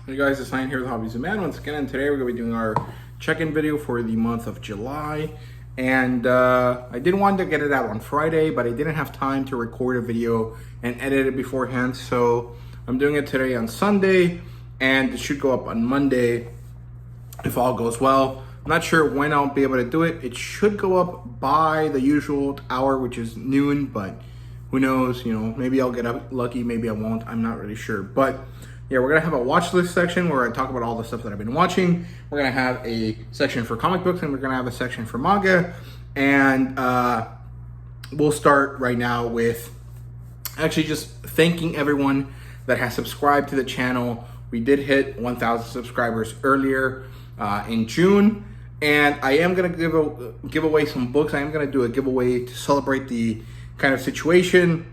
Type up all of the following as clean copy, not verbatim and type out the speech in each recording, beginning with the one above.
Hey guys, it's Ryan here with HobbiesofaMan once again, and today we're going to be doing our check-in video for the month of July. And I did want to get it out on Friday, but I didn't have time to record a video and edit it beforehand, so I'm doing it today on Sunday, and it should go up on Monday if all goes well. I'm not sure when I'll be able to do it. It should go up by the usual hour, which is noon, but who knows, maybe I'll get up lucky, maybe I won't, I'm not really sure. But yeah, we're gonna have a watch list section where I talk about all the stuff that I've been watching. We're gonna have a section for comic books, and we're gonna have a section for manga. And we'll start right now with actually just thanking everyone that has subscribed to the channel. We did hit 1,000 subscribers earlier in June, and I am gonna give away some books. I am gonna do a giveaway to celebrate the kind of situation,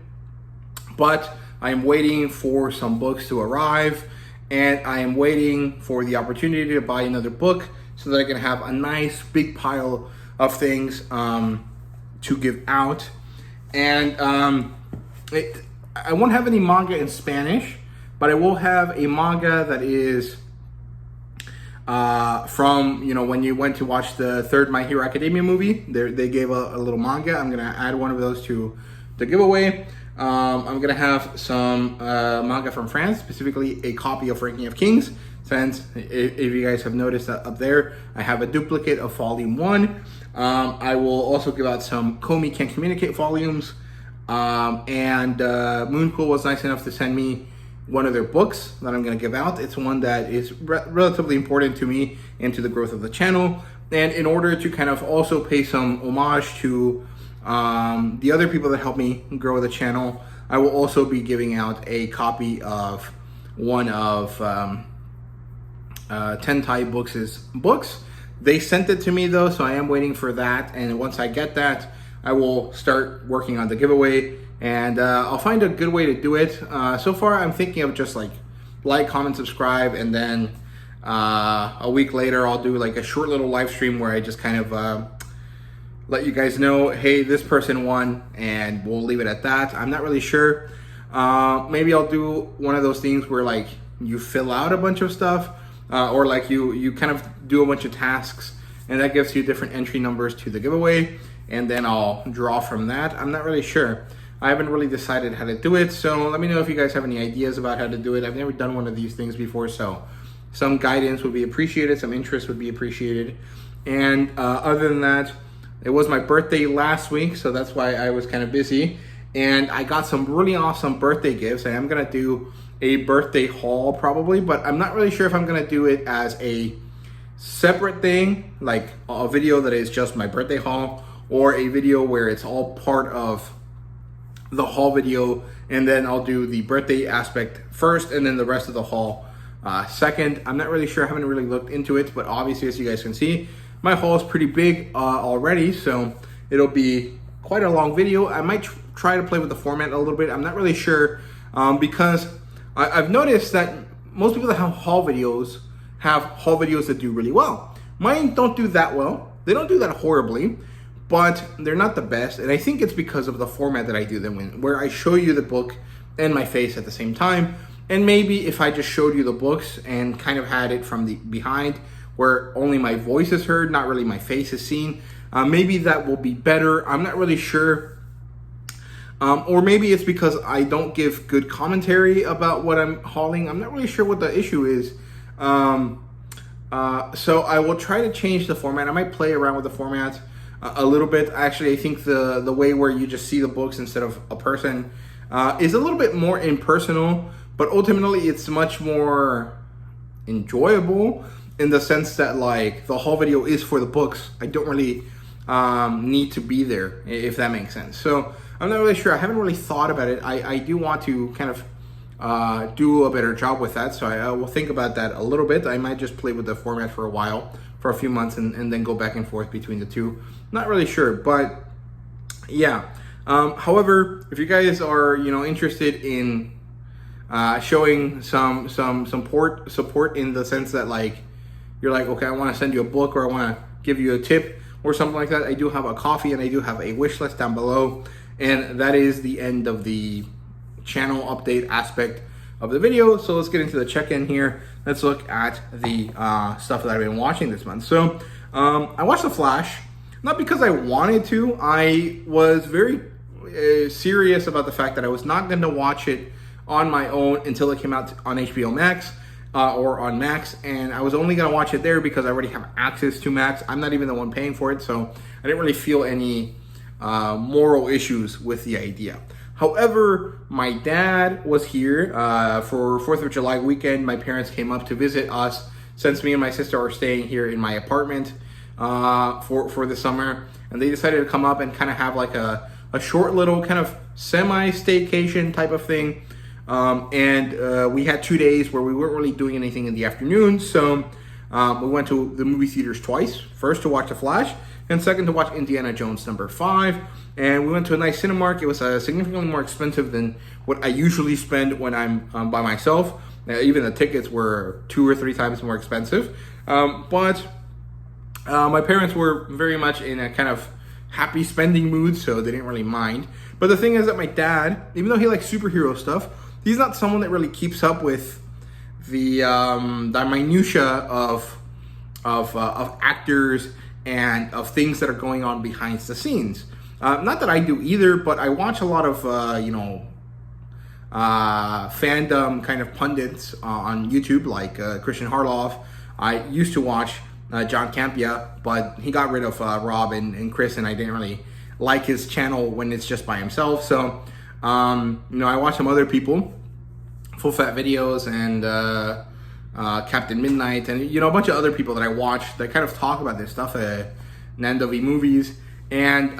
but I am waiting for some books to arrive, and I am waiting for the opportunity to buy another book so that I can have a nice big pile of things to give out. And I won't have any manga in Spanish, but I will have a manga that is from, when you went to watch the third My Hero Academia movie. They gave a little manga. I'm gonna add one of those to the giveaway. I'm gonna have some manga from France, specifically a copy of Ranking of Kings, since if you guys have noticed that up there, I have a duplicate of volume 1. I will also give out some Komi Can't Communicate volumes, and Mooncool was nice enough to send me one of their books that I'm gonna give out. It's one that is relatively important to me and to the growth of the channel, and in order to kind of also pay some homage to the other people that helped me grow the channel, I will also be giving out a copy of one of Tentai Books' books. They sent it to me though, so I am waiting for that, and once I get that, I will start working on the giveaway, and I'll find a good way to do it. So far I'm thinking of just like, comment, subscribe, and then a week later I'll do like a short little live stream where I just kind of let you guys know, hey, this person won, and we'll leave it at that. I'm not really sure. Maybe I'll do one of those things where like you fill out a bunch of stuff, or like you kind of do a bunch of tasks, and that gives you different entry numbers to the giveaway, and then I'll draw from that. I'm not really sure. I haven't really decided how to do it, so let me know if you guys have any ideas about how to do it. I've never done one of these things before, so some guidance would be appreciated, some interest would be appreciated. And other than that, it was my birthday last week, so that's why I was kind of busy. And I got some really awesome birthday gifts. I am gonna do a birthday haul probably, but I'm not really sure if I'm gonna do it as a separate thing, like a video that is just my birthday haul, or a video where it's all part of the haul video, and then I'll do the birthday aspect first, and then the rest of the haul second. I'm not really sure, I haven't really looked into it, but obviously, as you guys can see, my haul is pretty big already, so it'll be quite a long video. I might try to play with the format a little bit. I'm not really sure, because I've noticed that most people that have haul videos that do really well. Mine don't do that well. They don't do that horribly, but they're not the best, and I think it's because of the format that I do them in, where I show you the book and my face at the same time. And maybe if I just showed you the books and kind of had it from the behind, where only my voice is heard, not really my face is seen, maybe that will be better. I'm not really sure. Or maybe it's because I don't give good commentary about what I'm hauling. I'm not really sure what the issue is. So I will try to change the format. I might play around with the format a little bit. Actually, I think the way where you just see the books instead of a person is a little bit more impersonal, but ultimately it's much more enjoyable, in the sense that like the whole video is for the books. I don't really need to be there, if that makes sense. So I'm not really sure. I haven't really thought about it. I do want to kind of do a better job with that, so I will think about that a little bit. I might just play with the format for a while, for a few months, and then go back and forth between the two. Not really sure, but yeah. However, if you guys are interested in showing some support in the sense that like you're like, okay, I want to send you a book, or I want to give you a tip or something like that, I do have a coffee, and I do have a wish list down below, and that is the end of the channel update aspect of the video. So let's get into the check-in here. Let's look at the stuff that I've been watching this month. So I watched The Flash, not because I wanted to. I was very serious about the fact that I was not going to watch it on my own until it came out on HBO Max or on Max, and I was only going to watch it there because I already have access to Max. I'm not even the one paying for it, so I didn't really feel any moral issues with the idea. However, my dad was here for 4th of July weekend. My parents came up to visit us since me and my sister are staying here in my apartment for the summer, and they decided to come up and kind of have like a short little kind of semi-staycation type of thing. We had 2 days where we weren't really doing anything in the afternoon, so we went to the movie theaters twice. First to watch The Flash, and second to watch Indiana Jones #5. And we went to a nice Cinemark. It was significantly more expensive than what I usually spend when I'm by myself. Even the tickets were 2 or 3 times more expensive. But my parents were very much in a kind of happy spending mood, so they didn't really mind. But the thing is that my dad, even though he likes superhero stuff, he's not someone that really keeps up with the minutia of actors and of things that are going on behind the scenes. Not that I do either, but I watch a lot of fandom kind of pundits on YouTube, like Christian Harloff. I used to watch John Campea, but he got rid of Rob and Chris, and I didn't really like his channel when it's just by himself. So, I watch some other people, Full Fat Videos and Captain Midnight, and a bunch of other people that I watch that kind of talk about this stuff, Nando V Movies, and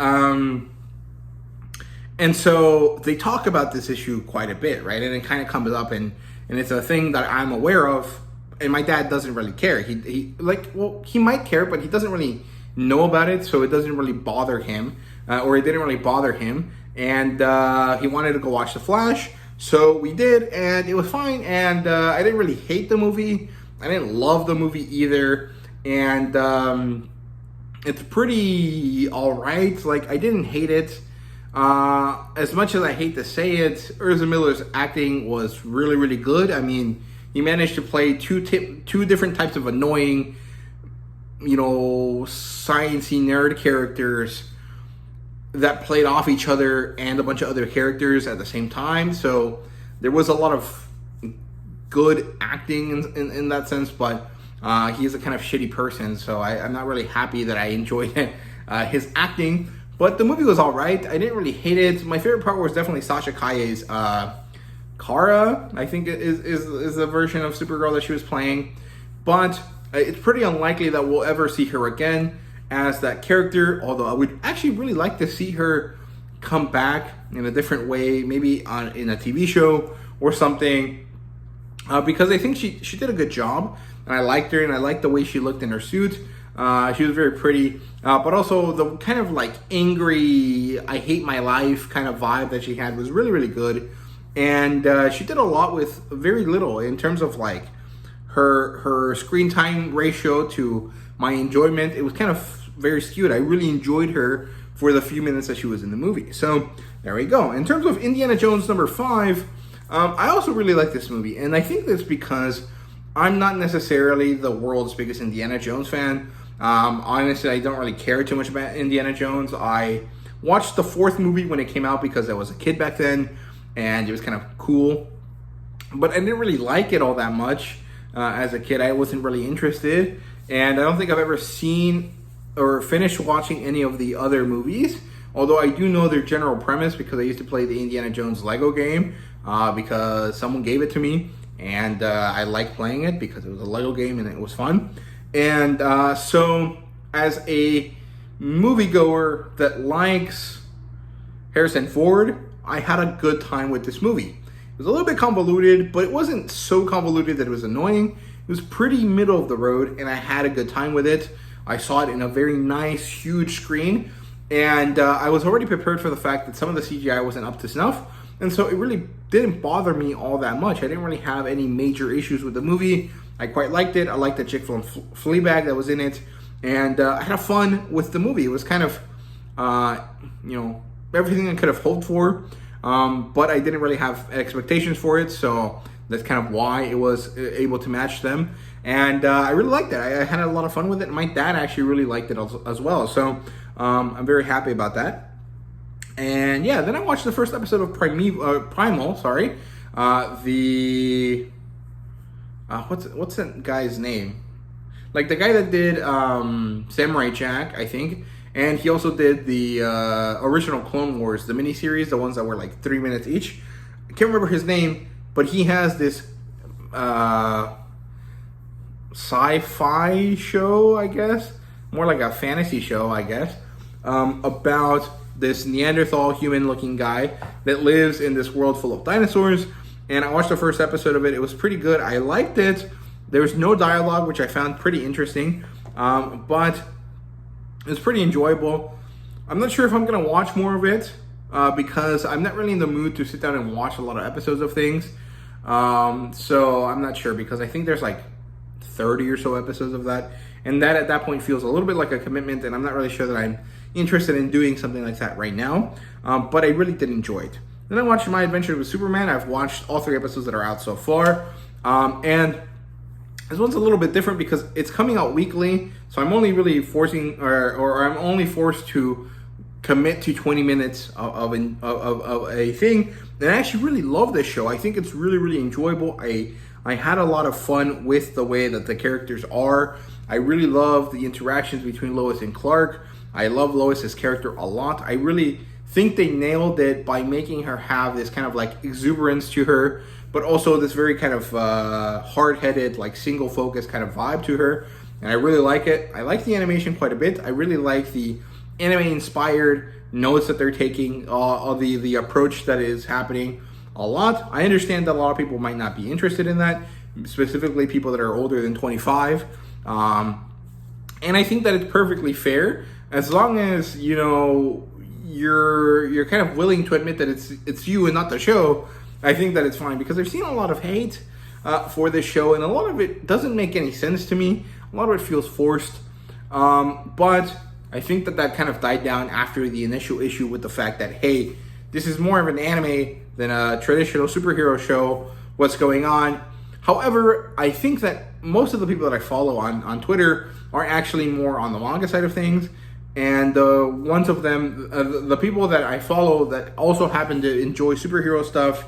so they talk about this issue quite a bit, right? And it kind of comes up, and it's a thing that I'm aware of. And my dad doesn't really care. He might care, but he doesn't really know about it, so it doesn't really bother him, or it didn't really bother him. And he wanted to go watch The Flash, so we did, and it was fine. And I didn't really hate the movie. I didn't love the movie either, and it's pretty all right. Like, I didn't hate it. As much as I hate to say it, Ezra Miller's acting was really, really good. I mean, he managed to play two different types of annoying, sciencey nerd characters that played off each other and a bunch of other characters at the same time. So there was a lot of good acting in that sense, but he's a kind of shitty person, so I'm not really happy that I enjoyed his acting. But the movie was all right. I didn't really hate it. My favorite part was definitely Sasha Calle's Kara, I think is the version of Supergirl that she was playing. But it's pretty unlikely that we'll ever see her again as that character, although I would actually really like to see her come back in a different way, maybe in a TV show or something, because I think she did a good job, and I liked her, and I liked the way she looked in her suit. She was very pretty, but also the kind of like angry, I hate my life kind of vibe that she had was really, really good. And she did a lot with very little in terms of like her screen time ratio to my enjoyment. It was kind of very skewed. I really enjoyed her for the few minutes that she was in the movie. So there we go. In terms of Indiana Jones #5, I also really like this movie, and I think that's because I'm not necessarily the world's biggest Indiana Jones fan. Honestly, I don't really care too much about Indiana Jones. I watched the 4th movie when it came out because I was a kid back then, and it was kind of cool. But I didn't really like it all that much. As a kid, I wasn't really interested, and I don't think I've ever seen or finished watching any of the other movies, although I do know their general premise because I used to play the Indiana Jones Lego game because someone gave it to me, and I liked playing it because it was a Lego game and it was fun. And so as a moviegoer that likes Harrison Ford, I had a good time with this movie. It was a little bit convoluted, but it wasn't so convoluted that it was annoying. It was pretty middle of the road, and I had a good time with it. I saw it in a very nice, huge screen, and I was already prepared for the fact that some of the CGI wasn't up to snuff, and so it really didn't bother me all that much. I didn't really have any major issues with the movie. I quite liked it. I liked the chick from Fleabag that was in it, and I had fun with the movie. It was kind of, everything I could have hoped for, but I didn't really have expectations for it, so That's kind of why it was able to match them. And I really liked it. I had a lot of fun with it. And my dad actually really liked it as well. So I'm very happy about that. And yeah, then I watched the first episode of Primal. Sorry, what's that guy's name? Like the guy that did Samurai Jack, I think, and he also did the original Clone Wars, the miniseries, the ones that were like 3 minutes each. I can't remember his name, but he has this sci-fi show, I guess, more like a fantasy show, I guess, about this Neanderthal human-looking guy that lives in this world full of dinosaurs. And I watched the first episode of it. It was pretty good. I liked it. There was no dialogue, which I found pretty interesting, but it was pretty enjoyable. I'm not sure if I'm going to watch more of it because I'm not really in the mood to sit down and watch a lot of episodes of things. So I'm not sure, because I think there's like 30 or so episodes of that. And that at that point feels a little bit like a commitment, and I'm not really sure that I'm interested in doing something like that right now. But I really did enjoy it. Then I watched My Adventure with Superman. I've watched all 3 episodes that are out so far. And this one's a little bit different because it's coming out weekly. So I'm only really forcing, or I'm only forced to commit to 20 minutes of a thing. And I actually really love this show. I think it's really, really enjoyable. I had a lot of fun with the way that the characters are. I really love the interactions between Lois and Clark. I love Lois's character a lot. I really think they nailed it by making her have this kind of like exuberance to her, but also this very kind of hard-headed, like single focus kind of vibe to her. And I really like it. I like the animation quite a bit. I really like the anime-inspired notes that they're taking, the approach that is happening a lot. I understand that a lot of people might not be interested in that, specifically people that are older than 25. And I think that it's perfectly fair, as long as, you know, you're kind of willing to admit that it's you and not the show. I think that it's fine, because I've seen a lot of hate for this show, and a lot of it doesn't make any sense to me. A lot of it feels forced. But I think that kind of died down after the initial issue with the fact that, hey, this is more of an anime than a traditional superhero show. What's going on? However, I think that most of the people that I follow on Twitter are actually more on the manga side of things. And ones of them, the people that I follow that also happen to enjoy superhero stuff,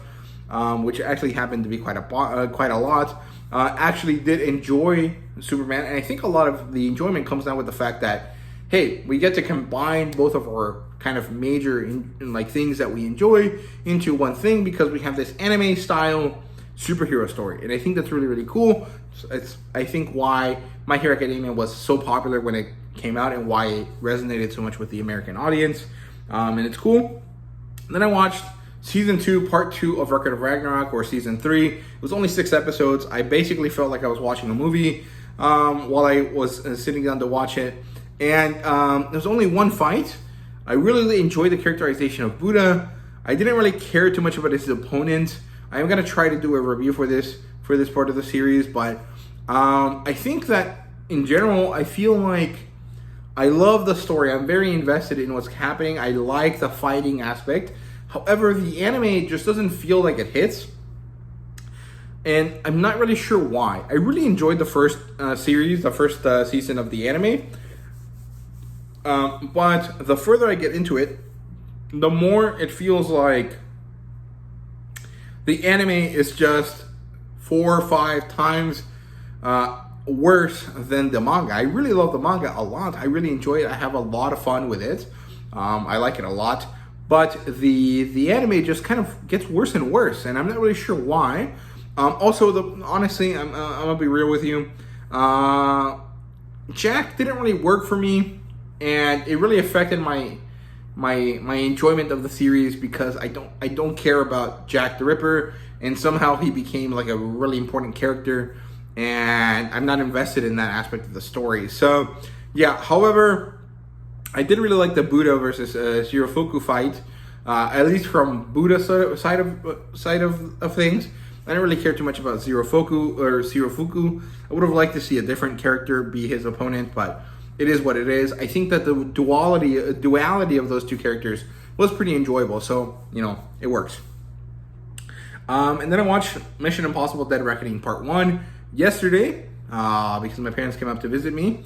which actually happened to be quite a lot, actually did enjoy Superman. And I think a lot of the enjoyment comes down with the fact that, hey, we get to combine both of our kind of major like things that we enjoy into one thing, because we have this anime style superhero story. And I think that's really, really cool. It's, I think, why My Hero Academia was so popular when it came out, and why it resonated so much with the American audience. And it's cool. And then I watched Season 2, Part 2 of Record of Ragnarok, or Season 3. It was only 6 episodes. I basically felt like I was watching a movie while I was sitting down to watch it. And there was only one fight. I really enjoyed the characterization of Buddha. I didn't really care too much about his opponent. I am going to try to do a review for this part of the series, but I think that in general, I feel like I love the story. I'm very invested in what's happening. I like the fighting aspect. However, the anime just doesn't feel like it hits. And I'm not really sure why. I really enjoyed the first series, the first season of the anime. But the further I get into it, the more it feels like the anime is just 4 or 5 times worse than the manga. I really love the manga a lot. I really enjoy it. I have a lot of fun with it. I like it a lot. But the anime just kind of gets worse and worse, and I'm not really sure why. Also, honestly, I'm gonna be real with you. Jack didn't really work for me, and it really affected my enjoyment of the series, because I don't care about Jack the Ripper, and somehow he became like a really important character, and I'm not invested in that aspect of the story. So yeah, however, I did really like the Buddha versus Shirofuku fight, at least from Buddha's side of things. I didn't really care too much about Shirofuku. I would have liked to see a different character be his opponent, but it is what it is. I think that the duality of those two characters was pretty enjoyable, so, you know, it works. And then I watched Mission Impossible Dead Reckoning Part 1 yesterday because my parents came up to visit me.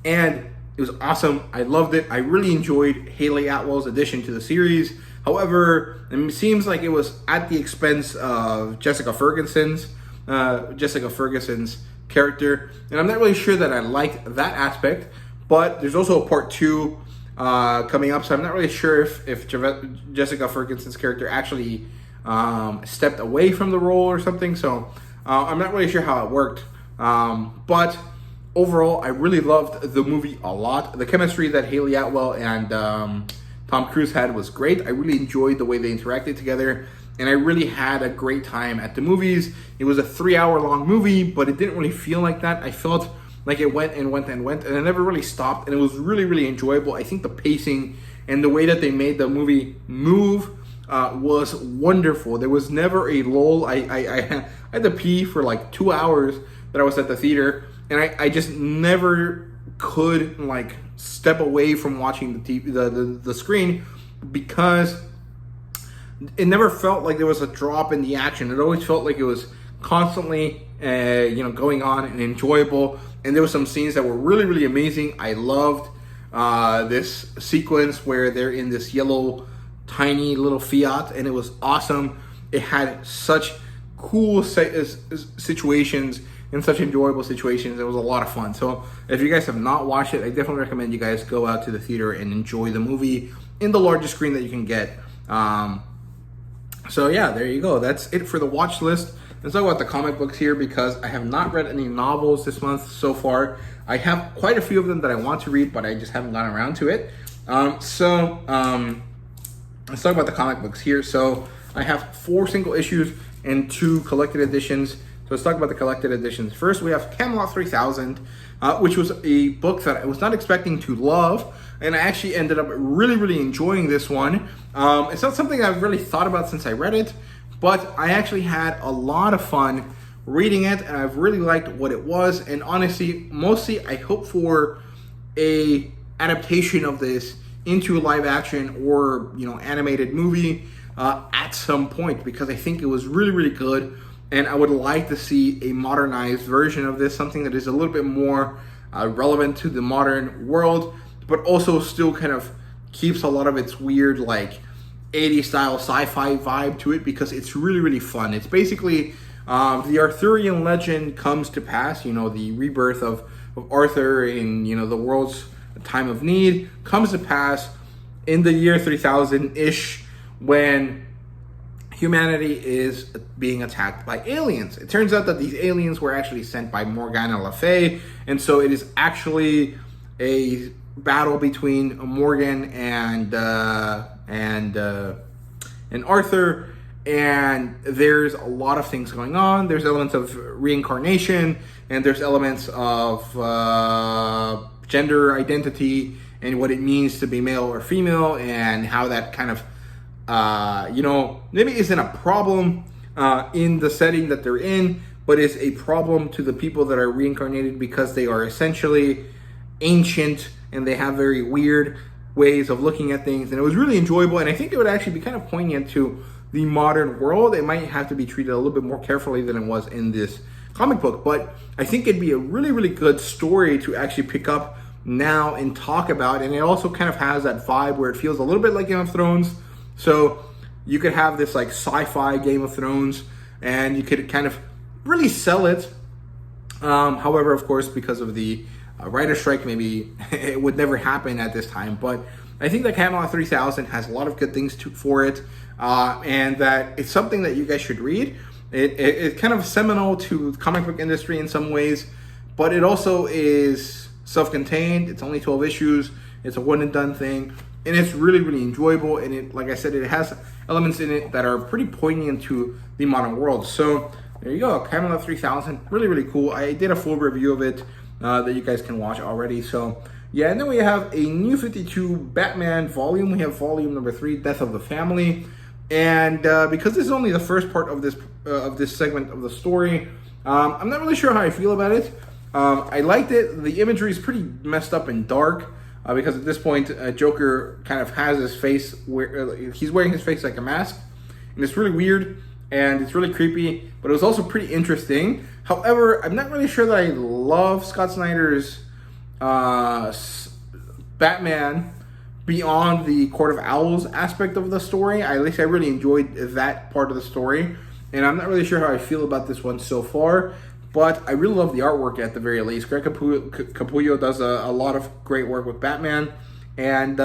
And it was awesome. I loved it. I really enjoyed Haley Atwell's addition to the series. However, it seems like it was at the expense of Jessica Ferguson's character. And I'm not really sure that I liked that aspect. But there's also a part 2 coming up. So I'm not really sure if Jessica Ferguson's character actually stepped away from the role or something. So I'm not really sure how it worked. But overall, I really loved the movie a lot. The chemistry that Haley Atwell and Tom Cruise had was great. I really enjoyed the way they interacted together, and I really had a great time at the movies. It was a 3-hour long movie, but it didn't really feel like that. I felt like it went and went and went, and it never really stopped, and it was really, really enjoyable. I think the pacing and the way that they made the movie move was wonderful. There was never a lull. I had to pee for like 2 hours that I was at the theater, and I just never could like step away from watching the screen, because it never felt like there was a drop in the action. It always felt like it was constantly going on and enjoyable. And there were some scenes that were really, really amazing. I loved this sequence where they're in this yellow tiny little Fiat, and it was awesome. It had such cool situations and such enjoyable situations. It was a lot of fun. So if you guys have not watched it, I definitely recommend you guys go out to the theater and enjoy the movie in the largest screen that you can get. So yeah, there you go. That's it for the watch list. Let's talk about the comic books here, because I have not read any novels this month so far. I have quite a few of them that I want to read, but I just haven't gotten around to it. Let's talk about the comic books here. So I have 4 single issues and 2 collected editions. So let's talk about the collected editions. First, we have Camelot 3000, which was a book that I was not expecting to love, and I actually ended up really, really enjoying this one. It's not something I've really thought about since I read it, but I actually had a lot of fun reading it, and I've really liked what it was. And honestly, mostly I hope for a adaptation of this into a live action or animated movie at some point, because I think it was really, really good. And I would like to see a modernized version of this, something that is a little bit more relevant to the modern world, but also still kind of keeps a lot of its weird, like, 80s style sci-fi vibe to it, because it's really, really fun. It's basically the Arthurian legend comes to pass, the rebirth of Arthur in, the world's time of need comes to pass in the year 3000-ish, when humanity is being attacked by aliens. It turns out that these aliens were actually sent by Morgana Le Fay, and so it is actually a battle between Morgan and Arthur, and there's a lot of things going on. There's elements of reincarnation, and there's elements of gender identity and what it means to be male or female, and how that kind of maybe isn't a problem in the setting that they're in, but is a problem to the people that are reincarnated, because they are essentially ancient and they have very weird ways of looking at things. And it was really enjoyable, and I think it would actually be kind of poignant to the modern world. It might have to be treated a little bit more carefully than it was in this comic book, but I think it'd be a really, really good story to actually pick up now and talk about. And it also kind of has that vibe where it feels a little bit like Game of Thrones. So you could have this like sci-fi Game of Thrones, and you could kind of really sell it. However, of course, because of the writer strike, maybe it would never happen at this time. But I think that Camelot 3000 has a lot of good things for it, and that it's something that you guys should read. It's kind of seminal to the comic book industry in some ways, but it also is self-contained. It's only 12 issues. It's a one and done thing, and it's really, really enjoyable. And it, like I said, it has elements in it that are pretty poignant to the modern world. So there you go, Camelot 3000, really, really cool. I did a full review of it that you guys can watch already. So yeah, and then we have a New 52 Batman volume. We have volume number 3, Death of the Family. And because this is only the first part of this segment of the story, I'm not really sure how I feel about it. I liked it. The imagery is pretty messed up and dark, because at this point, Joker kind of has his face where he's wearing his face like a mask, and it's really weird. and it's really creepy, but it was also pretty interesting. However, I'm not really sure that I love Scott Snyder's Batman beyond the Court of Owls aspect of the story. At least I really enjoyed that part of the story, and I'm not really sure how I feel about this one so far, but I really love the artwork at the very least. Greg Capullo does a lot of great work with Batman, and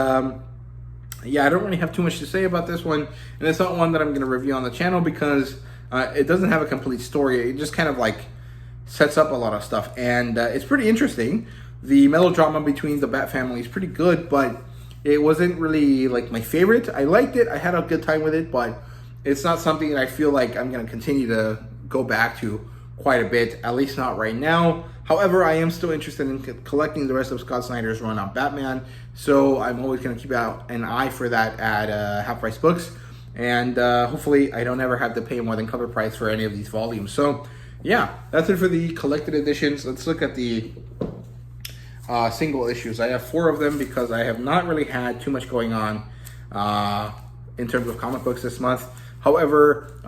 yeah, I don't really have too much to say about this one, and it's not one that I'm going to review on the channel because it doesn't have a complete story. It just kind of like sets up a lot of stuff, and it's pretty interesting. The melodrama between the Bat family is pretty good, but it wasn't really like my favorite. I liked it, I had a good time with it, but it's not something that I feel like I'm going to continue to go back to quite a bit, at least not right now. However, I am still interested in collecting the rest of Scott Snyder's run on Batman, so I'm always going to keep out an eye for that at Half Price Books, and hopefully I don't ever have to pay more than cover price for any of these volumes. So yeah, that's it for the collected editions. Let's look at the single issues. I have 4 of them because I have not really had too much going on in terms of comic books this month. However,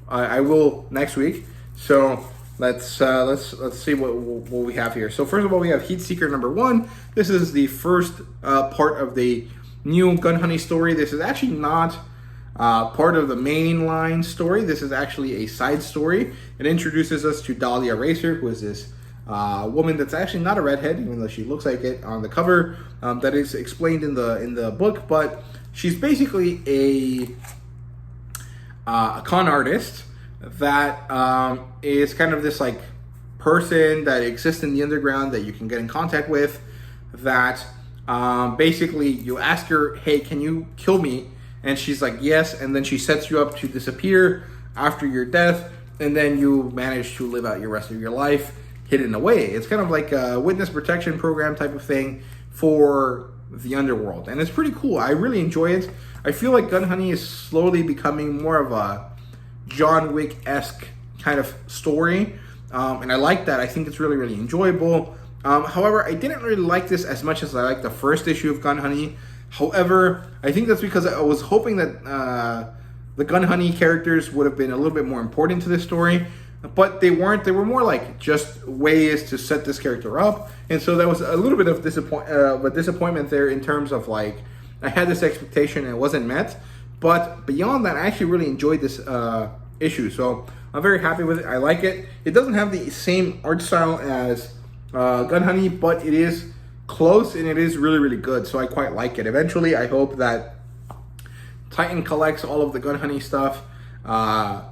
I will next week. So let's see what we have here. So first of all, we have Heat Seeker #1. This is the first part of the new Gun Honey story. This is actually not part of the mainline story. This is actually a side story. It introduces us to Dahlia Racer, who is this woman that's actually not a redhead, even though she looks like it on the cover. That is explained in the book, but she's basically a con artist that is kind of this like person that exists in the underground that you can get in contact with, that basically you ask her, hey, can you kill me? And she's like, yes, and then she sets you up to disappear after your death, and then you manage to live out your rest of your life hidden away. It's kind of like a witness protection program type of thing for the underworld, and it's pretty cool. I really enjoy it. I feel like Gun Honey is slowly becoming more of a John Wick-esque kind of story, and I like that. I think it's really, really enjoyable. However, I didn't really like this as much as I liked the first issue of Gun Honey. However, I think that's because I was hoping that the Gun Honey characters would have been a little bit more important to this story, but they weren't. They were more like just ways to set this character up, and so there was a little bit of disappointment there in terms of like, I had this expectation and it wasn't met. But beyond that, I actually really enjoyed this issue, so I'm very happy with it. I like it. It doesn't have the same art style as Gun Honey, but it is close and it is really, really good, so I quite like it. Eventually, I hope that Titan collects all of the Gun Honey stuff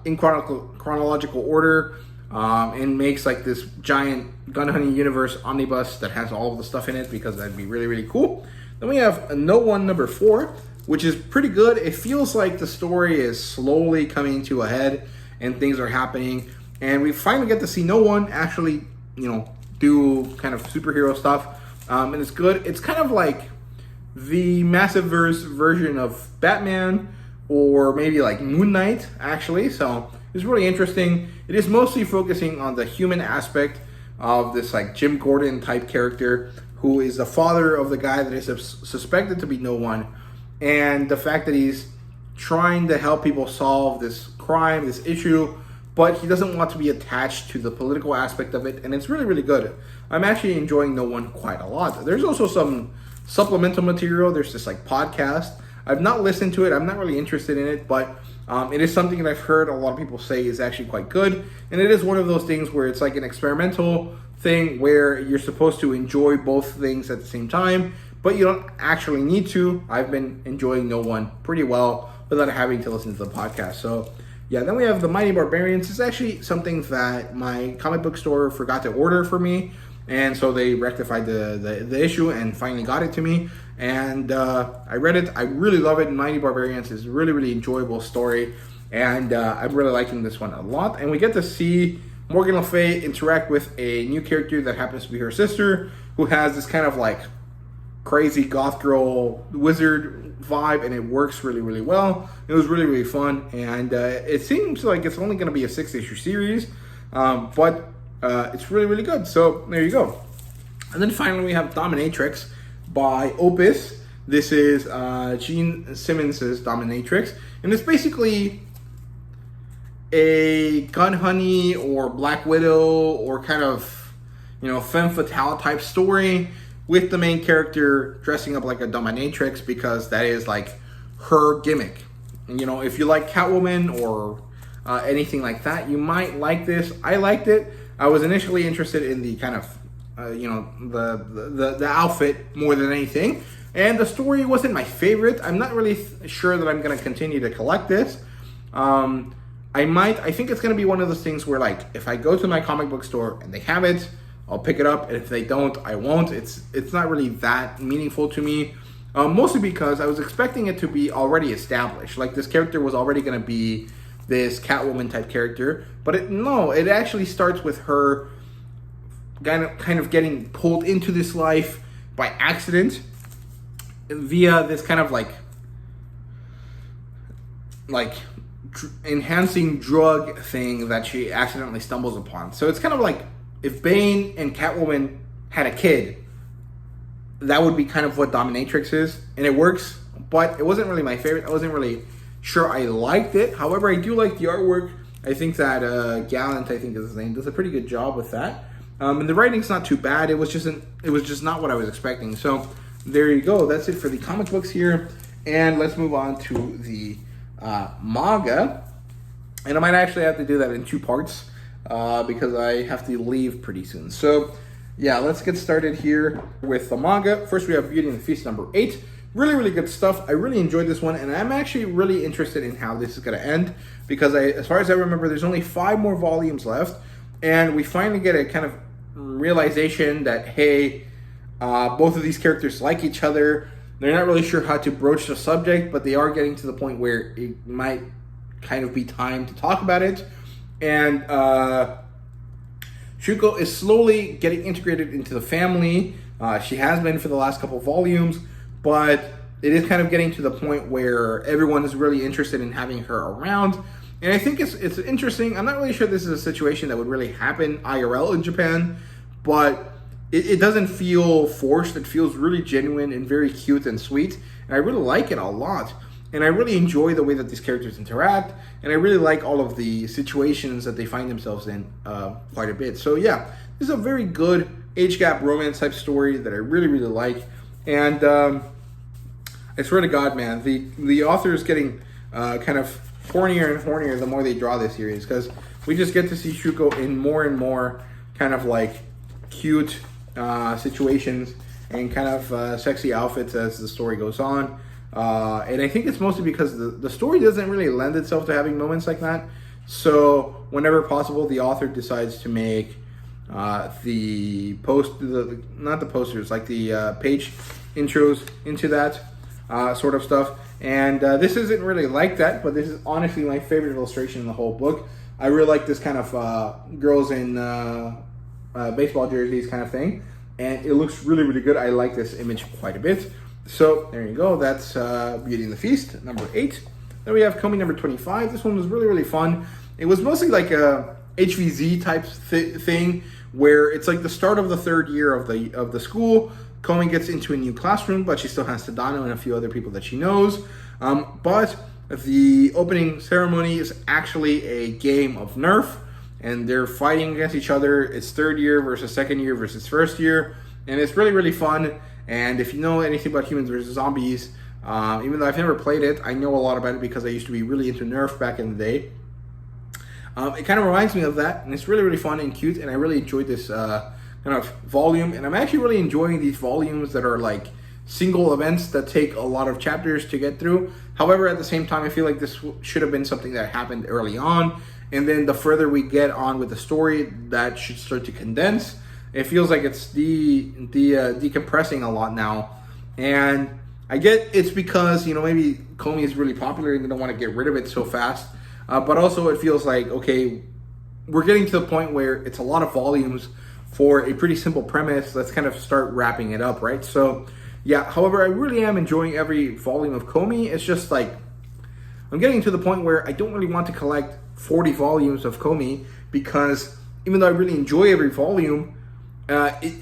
in chronological order and makes like this giant Gun Honey universe omnibus that has all of the stuff in it, because that'd be really, really cool. Then we have No One #4, which is pretty good. It feels like the story is slowly coming to a head and things are happening, and we finally get to see No One actually, do kind of superhero stuff, and it's good. It's kind of like the Massive-verse version of Batman, or maybe like Moon Knight, actually. So it's really interesting. It is mostly focusing on the human aspect of this like Jim Gordon type character, who is the father of the guy that is suspected to be No One, and the fact that he's trying to help people solve this crime, this issue, but he doesn't want to be attached to the political aspect of it, and it's really, really good. I'm actually enjoying No One quite a lot. There's also some supplemental material. There's this like podcast. I've not listened to it. I'm not really interested in it, but it is something that I've heard a lot of people say is actually quite good, and it is one of those things where it's like an experimental thing where you're supposed to enjoy both things at the same time, but you don't actually need to. I've been enjoying No One pretty well without having to listen to the podcast. So yeah, then we have The Mighty Barbarians. It's actually something that my comic book store forgot to order for me, and so they rectified the issue and finally got it to me, and I read it. I really love it. Mighty Barbarians is a really, really enjoyable story, and I'm really liking this one a lot. And we get to see Morgan Le Fay interact with a new character that happens to be her sister, who has this kind of like crazy goth girl wizard vibe, and it works really, really well. It was really, really fun, and it seems like it's only going to be a 6-issue series, but it's really, really good. So there you go. And then finally we have Dominatrix by Opus. This is Gene Simmons' Dominatrix, and it's basically a Gun Honey or Black Widow or kind of, femme fatale type story with the main character dressing up like a dominatrix, because that is like her gimmick. And if you like Catwoman or anything like that, you might like this. I liked it. I was initially interested in the kind of the outfit more than anything, and the story wasn't my favorite. I'm not really sure that I'm going to continue to collect this. I think it's going to be one of those things where, like, if I go to my comic book store and they have it, I'll pick it up, and if they don't, I won't. It's not really that meaningful to me, mostly because I was expecting it to be already established. Like, this character was already going to be this Catwoman type character, but it actually starts with her kind of getting pulled into this life by accident via this kind of like enhancing drug thing that she accidentally stumbles upon. So it's kind of like if Bane and Catwoman had a kid, that would be kind of what Dominatrix is, and it works, but it wasn't really my favorite. I wasn't really sure I liked it. However, I do like the artwork. I think that Gallant, I think is his name, does a pretty good job with that. And the writing's not too bad. It was just not what I was expecting. So there you go. That's it for the comic books here. And let's move on to the manga. And I might actually have to do that in 2 parts because I have to leave pretty soon. So yeah, let's get started here with the manga. First, we have Beauty and the Beast number 8. Really, really good stuff. I really enjoyed this one, and I'm actually really interested in how this is going to end, because as far as I remember, there's only 5 more volumes left, and we finally get a kind of realization that, hey, both of these characters like each other. They're not really sure how to broach the subject, but they are getting to the point where it might kind of be time to talk about it. And Shuko is slowly getting integrated into the family. She has been for the last couple of volumes, but it is kind of getting to the point where everyone is really interested in having her around. And I think it's interesting. I'm not really sure this is a situation that would really happen IRL in Japan, but it doesn't feel forced. It feels really genuine and very cute and sweet. And I really like it a lot. And I really enjoy the way that these characters interact. And I really like all of the situations that they find themselves in quite a bit. So yeah, this is a very good age gap romance type story that I really, really like. And I swear to God, man, the author is getting kind of hornier and hornier the more they draw this series, because we just get to see Shuko in more and more kind of like cute situations and kind of sexy outfits as the story goes on. And I think it's mostly because the story doesn't really lend itself to having moments like that. So whenever possible, the author decides to make not the posters, like the page intros into that sort of stuff. And this isn't really like that, but this is honestly my favorite illustration in the whole book. I really like this kind of girls in baseball jerseys kind of thing, and it looks really, really good. I like this image quite a bit. So there you go. That's Beauty and the Beast number 8. Then we have Komi number 25. This one was really, really fun. It was mostly like a HVZ type thing, where it's like the start of the 3rd year of the school. Komi gets into a new classroom, but she still has Tadano and a few other people that she knows. But the opening ceremony is actually a game of Nerf, and they're fighting against each other. It's 3rd year versus 2nd year versus 1st year, and it's really, really fun. And if you know anything about Humans vs. Zombies, even though I've never played it, I know a lot about it because I used to be really into Nerf back in the day. It kind of reminds me of that, and it's really, really fun and cute, and I really enjoyed this kind of volume. And I'm actually really enjoying these volumes that are like single events that take a lot of chapters to get through. However, at the same time, I feel like this should have been something that happened early on, and then the further we get on with the story, that should start to condense. It feels like it's decompressing a lot now, and I get it's because, maybe Komi is really popular and they don't want to get rid of it so fast, but also it feels like, okay, we're getting to the point where it's a lot of volumes for a pretty simple premise. Let's kind of start wrapping it up, right? So yeah, however, I really am enjoying every volume of Komi. It's just like, I'm getting to the point where I don't really want to collect 40 volumes of Komi, because even though I really enjoy every volume, a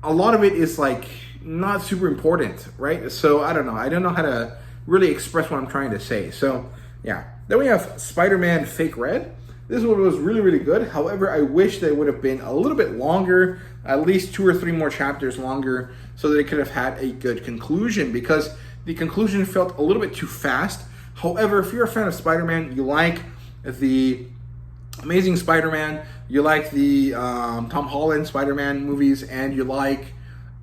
lot of it is like not super important, right? So I don't know how to really express what I'm trying to say. So yeah, then we have Spider-Man Fake Red. This one was really, really good. However, I wish they would have been a little bit longer, at least 2 or 3 more chapters longer, so that it could have had a good conclusion, because the conclusion felt a little bit too fast. However, if you're a fan of Spider-Man, you like the Amazing Spider-Man, you like the Tom Holland Spider-Man movies, and you like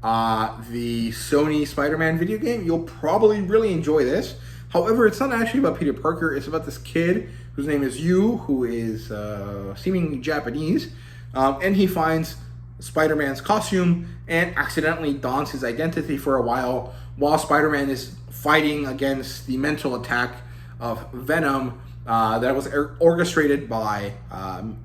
the Sony Spider-Man video game, you'll probably really enjoy this. However, it's not actually about Peter Parker. It's about this kid whose name is Yu, who is seemingly Japanese, and he finds Spider-Man's costume and accidentally dons his identity for a while Spider-Man is fighting against the mental attack of Venom that was orchestrated by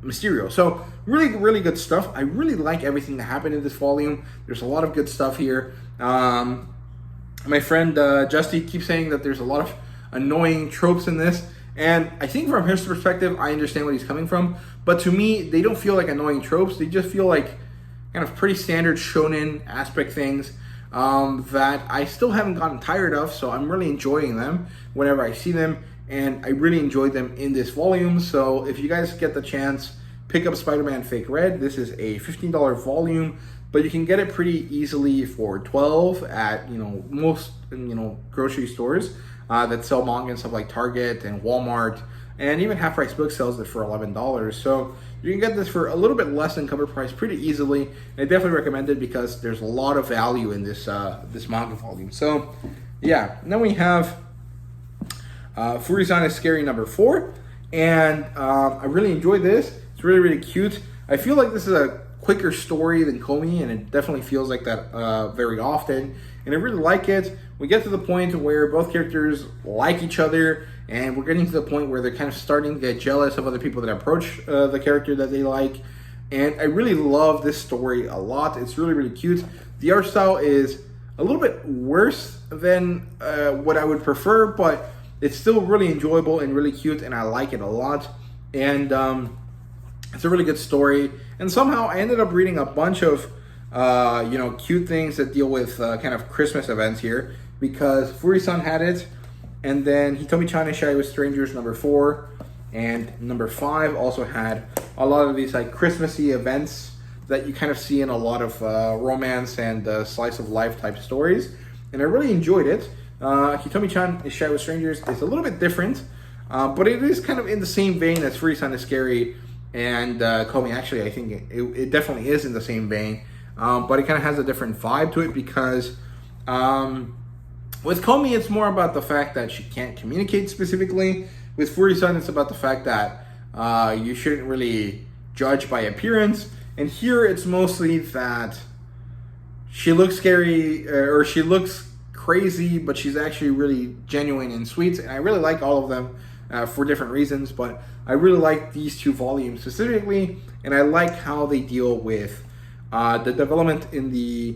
Mysterio. So really, really good stuff. I really like everything that happened in this volume. There's a lot of good stuff here. My friend Justy keeps saying that there's a lot of annoying tropes in this, and I think from his perspective, I understand where he's coming from. But to me, they don't feel like annoying tropes. They just feel like kind of pretty standard shonen aspect things that I still haven't gotten tired of. So I'm really enjoying them whenever I see them, and I really enjoyed them in this volume. So if you guys get the chance, pick up Spider-Man Fake Red. This is a $15 volume, but you can get it pretty easily for $12 at most grocery stores that sell manga and stuff like Target and Walmart, and even Half Price Book sells it for $11. So you can get this for a little bit less than cover price pretty easily. I definitely recommend it because there's a lot of value in this this manga volume. So yeah, and then we have Furi-san is Scary number 4, and I really enjoyed this. It's really, really cute. I feel like this is a quicker story than Komi, and it definitely feels like that very often, and I really like it. We get to the point where both characters like each other, and we're getting to the point where they're kind of starting to get jealous of other people that approach the character that they like, and I really love this story a lot. It's really, really cute. The art style is a little bit worse than what I would prefer, but it's still really enjoyable and really cute, and I like it a lot. And it's a really good story. And somehow I ended up reading a bunch of cute things that deal with kind of Christmas events here, because Furi-san had it, and then Hitomi-chan is Shy with Strangers number 4, and number 5 also had a lot of these like Christmassy events that you kind of see in a lot of romance and slice of life type stories, and I really enjoyed it. Hitomi-chan is Shy with Strangers is a little bit different, but it is kind of in the same vein as Furi-san is Scary and Komi. Actually, I think it definitely is in the same vein, but it kind of has a different vibe to it, because with Komi, it's more about the fact that she can't communicate specifically. With Furi-san, it's about the fact that you shouldn't really judge by appearance. And here, it's mostly that she looks scary, or she looks crazy, but she's actually really genuine and sweet. And I really like all of them for different reasons, but I really like these 2 volumes specifically, and I like how they deal with the development in the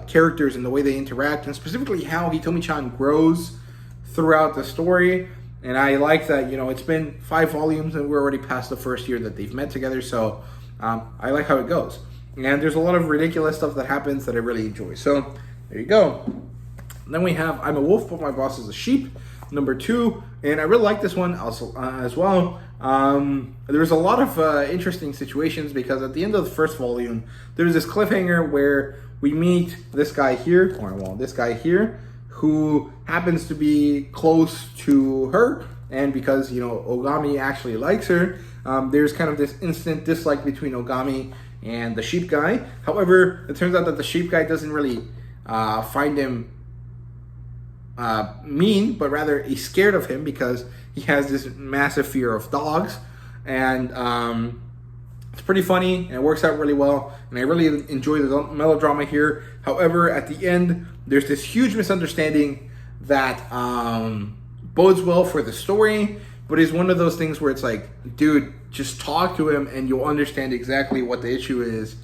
characters and the way they interact, and specifically how Hitomi-chan grows throughout the story. And I like that, it's been 5 volumes and we're already past the first year that they've met together, so I like how it goes. And there's a lot of ridiculous stuff that happens that I really enjoy. So there you go. Then we have I'm a Wolf, but My Boss is a Sheep, number 2, and I really like this one also as well. There's a lot of interesting situations, because at the end of the first volume, there's this cliffhanger where we meet this guy here, who happens to be close to her, and because Ogami actually likes her, there's kind of this instant dislike between Ogami and the sheep guy. However, it turns out that the sheep guy doesn't really find him mean, but rather he's scared of him because he has this massive fear of dogs. And it's pretty funny, and it works out really well, and I really enjoy the melodrama here. However, at the end, there's this huge misunderstanding that bodes well for the story, but is one of those things where it's like, dude, just talk to him and you'll understand exactly what the issue is.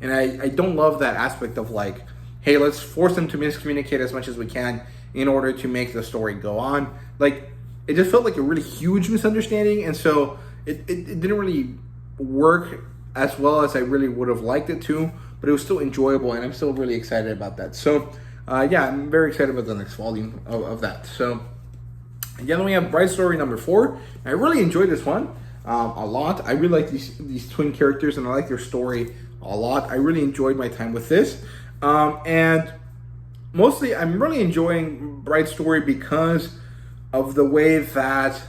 And I don't love that aspect of like, hey, let's force them to miscommunicate as much as we can in order to make the story go on. Like, it just felt like a really huge misunderstanding, and so it didn't really work as well as I really would have liked it to, but it was still enjoyable, and I'm still really excited about that. So yeah, I'm very excited about the next volume of that. So again, we have Bride Story number 4. I really enjoyed this one. a lot. I really like these twin characters, and I like their story a lot. I really enjoyed my time with this. And mostly, I'm really enjoying Bride's story because of the way that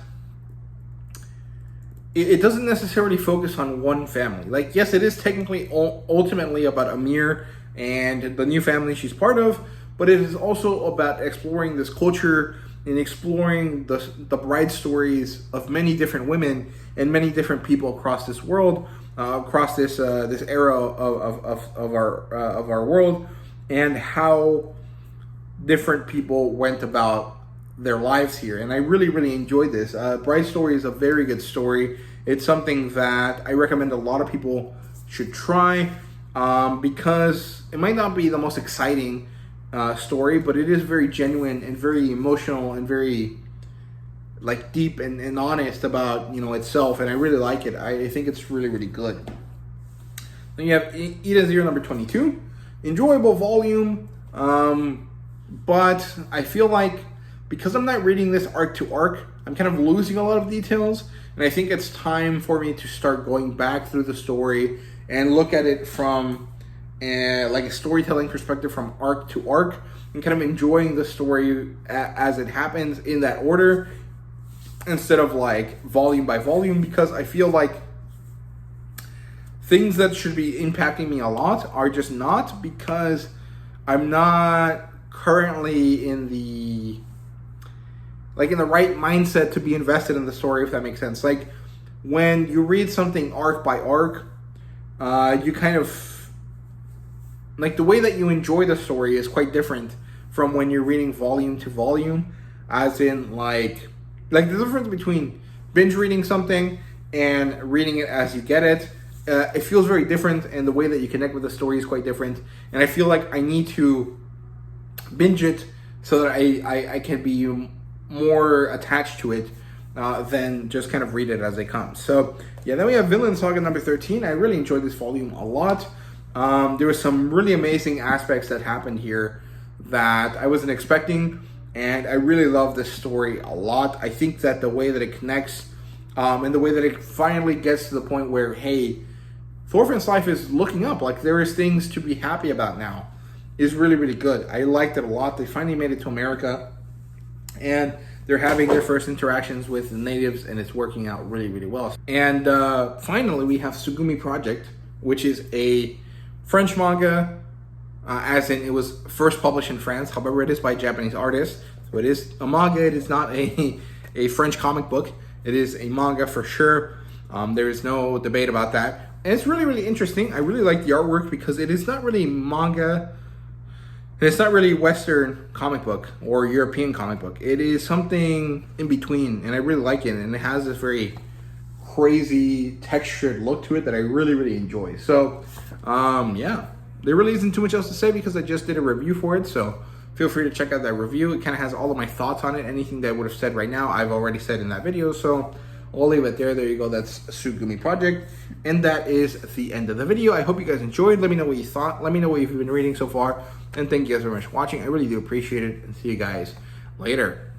it doesn't necessarily focus on one family. Like, yes, it is technically ultimately about Amir and the new family she's part of, but it is also about exploring this culture and exploring the bride stories of many different women and many different people across this world, across this era of our world, and how different people went about their lives here. And I really, really enjoyed this. Bride Story is a very good story. It's something that I recommend a lot of people should try, because it might not be the most exciting story, but it is very genuine and very emotional and very like deep and honest about, you know, itself. And I really like it. I think it's really, really good. Then you have Eden Zero number 22. Enjoyable volume, but I feel like because I'm not reading this arc to arc, I'm kind of losing a lot of details, and I think it's time for me to start going back through the story and look at it from like a storytelling perspective from arc to arc, and kind of enjoying the story as it happens in that order instead of like volume by volume, because I feel like things that should be impacting me a lot are just not, because I'm not currently in the right mindset to be invested in the story, if that makes sense. Like, when you read something arc by arc, you kind of, like, the way that you enjoy the story is quite different from when you're reading volume to volume, as in, like the difference between binge reading something and reading it as you get it. It feels very different, and the way that you connect with the story is quite different. And I feel like I need to binge it so that I can be more attached to it than just kind of read it as they come. So yeah, then we have Villain Saga number 13. I really enjoyed this volume a lot. There were some really amazing aspects that happened here that I wasn't expecting, and I really love this story a lot. I think that the way that it connects, and the way that it finally gets to the point where, hey, Thorfinn's life is looking up, like there is things to be happy about now, is really, really good. I liked it a lot. They finally made it to America, and they're having their first interactions with the natives, and it's working out really, really well. And finally, we have Tsugumi Project, which is a French manga, as in it was first published in France. However, it is by a Japanese artist. So it is a manga. It is not a French comic book. It is a manga for sure. There is no debate about that. And it's really, really interesting. I really like the artwork because it is not really manga. And it's not really Western comic book or European comic book. It is something in between, and I really like it. And it has this very crazy textured look to it that I really, really enjoy. So, yeah, there really isn't too much else to say because I just did a review for it. So feel free to check out that review. It kind of has all of my thoughts on it. Anything that I would have said right now, I've already said in that video. So I'll leave it there. There you go. That's Tsugumi Project. And that is the end of the video. I hope you guys enjoyed. Let me know what you thought. Let me know what you've been reading so far. And thank you guys very much for watching. I really do appreciate it. And see you guys later.